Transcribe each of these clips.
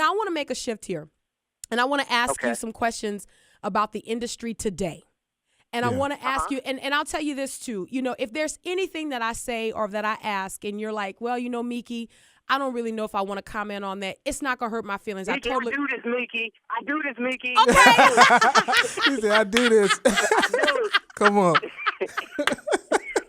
Now I want to make a shift here, and I want to ask you some questions about the industry today. And I want to ask you, and I'll tell you this too, if there's anything that I say or that I ask and you're like, well, Miki, I don't really know if I want to comment on that. It's not going to hurt my feelings. Miki, I do this, Miki. Okay. He said, I do this. Come on.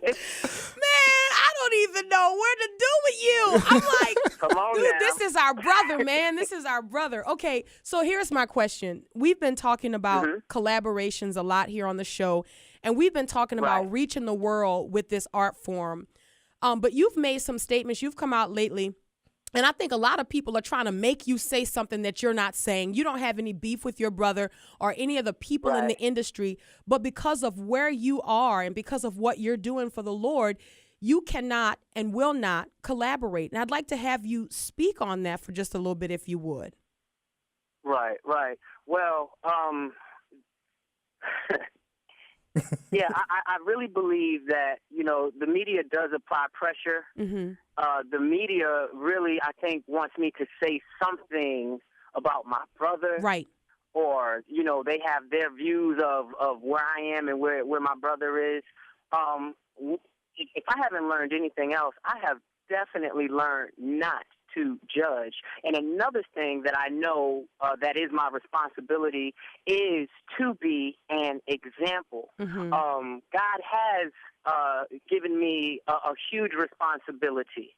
Man, I don't even know where to do with you. I'm like, come on dude, now. this is our brother, man. This is our brother. Okay, so here's my question. We've been talking about collaborations a lot here on the show, and we've been talking about reaching the world with this art form. But you've made some statements. You've come out lately. And I think a lot of people are trying to make you say something that you're not saying. You don't have any beef with your brother or any of the people in the industry. But because of where you are and because of what you're doing for the Lord, you cannot and will not collaborate. And I'd like to have you speak on that for just a little bit, if you would. Right. Well, yeah, I really believe that, the media does apply pressure. The media really, I think, wants me to say something about my brother. Right. Or, they have their views of where I am and where my brother is. If I haven't learned anything else, I have definitely learned not to judge. And another thing that I know that is my responsibility is to be an example. God has given me a huge responsibility,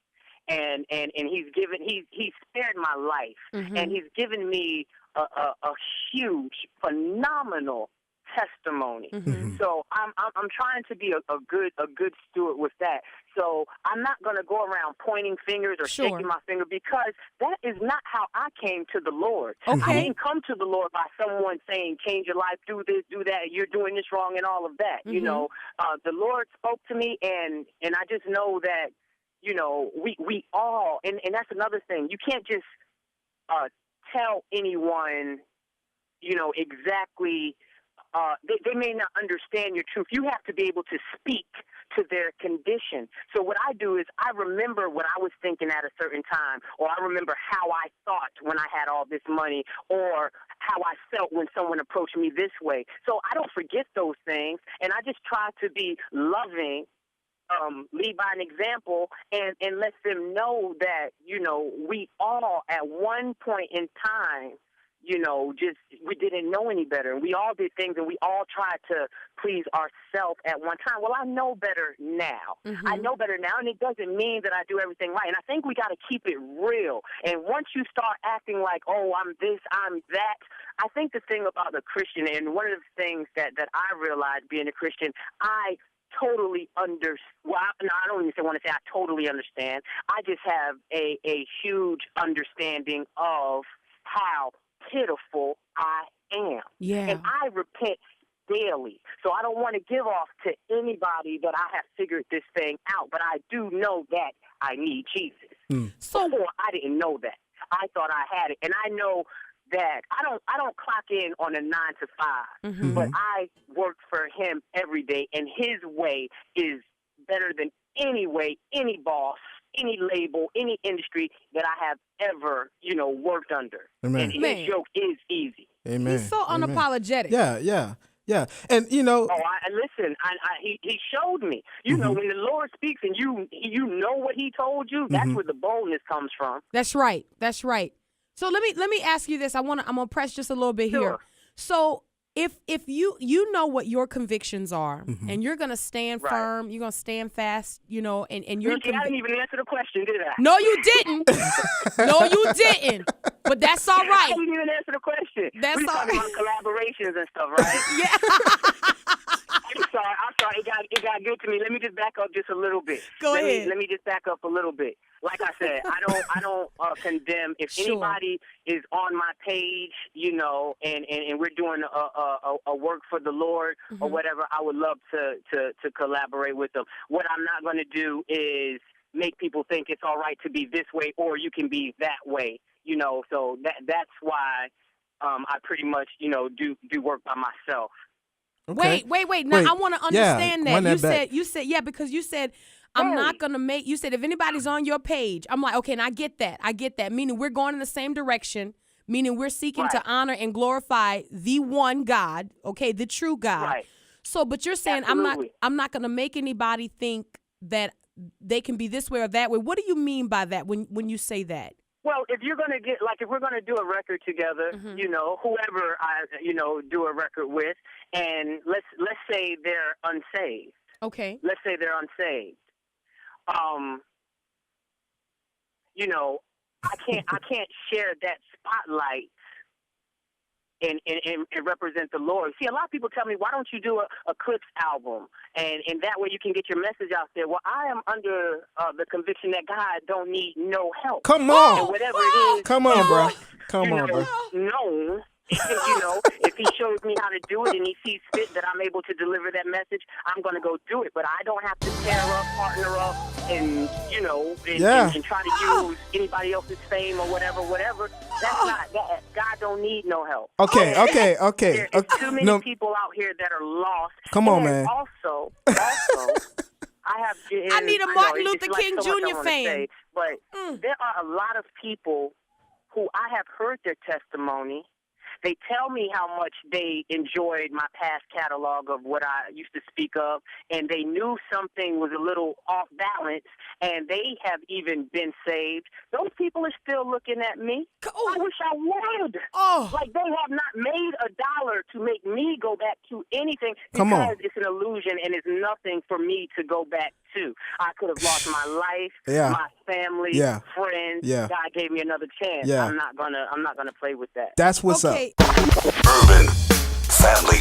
and he's spared my life, and he's given me a huge, phenomenal testimony. So I'm trying to be a good steward with that. So I'm not going to go around pointing fingers or shaking my finger, because that is not how I came to the Lord. I didn't come to the Lord by someone saying, change your life, do this, do that, you're doing this wrong, and all of that. The Lord spoke to me, and I just know that, we all, and that's another thing. You can't just tell anyone, exactly. They may not understand your truth. You have to be able to speak to their condition. So what I do is I remember what I was thinking at a certain time, or I remember how I thought when I had all this money, or how I felt when someone approached me this way. So I don't forget those things, and I just try to be loving, lead by an example, and let them know that, we all at one point in time, we didn't know any better. And we all did things, and we all tried to please ourselves at one time. Well, I know better now. I know better now, and it doesn't mean that I do everything right. And I think we got to keep it real. And once you start acting like, oh, I'm this, I'm that, I think the thing about a Christian, and one of the things that I realized being a Christian, I totally understand. Well, I don't even want to say I totally understand. I just have a huge understanding of how pitiful I am. Yeah. And I repent daily. So I don't want to give off to anybody that I have figured this thing out, but I do know that I need Jesus. So before, I didn't know that. I thought I had it. And I know that I don't clock in on a 9 to 5, but I work for him every day, and his way is better than any way, any boss, any label, any industry that I have ever, worked under. Amen. And his joke is easy. Amen. He's so unapologetic. Yeah. And listen, he showed me. When the Lord speaks and you know what he told you, that's where the boldness comes from. That's right. So let me ask you this. I'm gonna press just a little bit here. So if you know what your convictions are, and you're gonna stand firm, you're gonna stand fast, and you're. I didn't even answer the question, did I? No, you didn't. No, you didn't. But that's all right. I didn't even answer the question. That's we all talking right. about collaborations and stuff, right? Yeah. I'm sorry. It got good to me. Let me just back up just a little bit. Go ahead. Let me just back up a little bit. Like I said, I don't condemn if anybody is on my page, and we're doing a work for the Lord or whatever. I would love to collaborate with them. What I'm not going to do is make people think it's all right to be this way or you can be that way. So that's why I pretty much do work by myself. Okay. Wait. Now I want to understand that. You said because you said I'm not going to make, you said if anybody's on your page, I'm like, okay, and I get that. Meaning we're going in the same direction. meaning we're seeking Right. to honor and glorify the one God, okay, the true God. Right. So, but you're saying Absolutely. I'm not going to make anybody think that they can be this way or that way. What do you mean by that when you say that? Well, if you're gonna if we're gonna do a record together, you know, whoever I, do a record with, and let's say they're unsaved. Okay. Let's say they're unsaved. You know, I can't share that spotlight and represent the Lord. See, a lot of people tell me, why don't you do a clips album, and that way you can get your message out there. Well, I am under the conviction that God don't need no help. Come on. And whatever it is, Come on, bro. Come on, bro. known. If he shows me how to do it and he sees fit that I'm able to deliver that message, I'm going to go do it. But I don't have to pair up, partner up, and try to use anybody else's fame or whatever. That's not that. God don't need no help. Okay. There's too many people out here that are lost. Come on, man. Also, I need a Martin Luther King Jr. fan. But there are a lot of people who I have heard their testimony. They tell me how much they enjoyed my past catalog of what I used to speak of, and they knew something was a little off balance, and they have even been saved. Those people are still looking at me. Oh. I wish I would. Oh. Like, they have not made $1 to make me go back to anything Come on. because it's an illusion and it's nothing for me to go back to. I could have lost my life, Yeah. my family, Yeah. friends. Yeah. God gave me another chance. Yeah. I'm not gonna play with that. That's what's up. Okay. Urban Family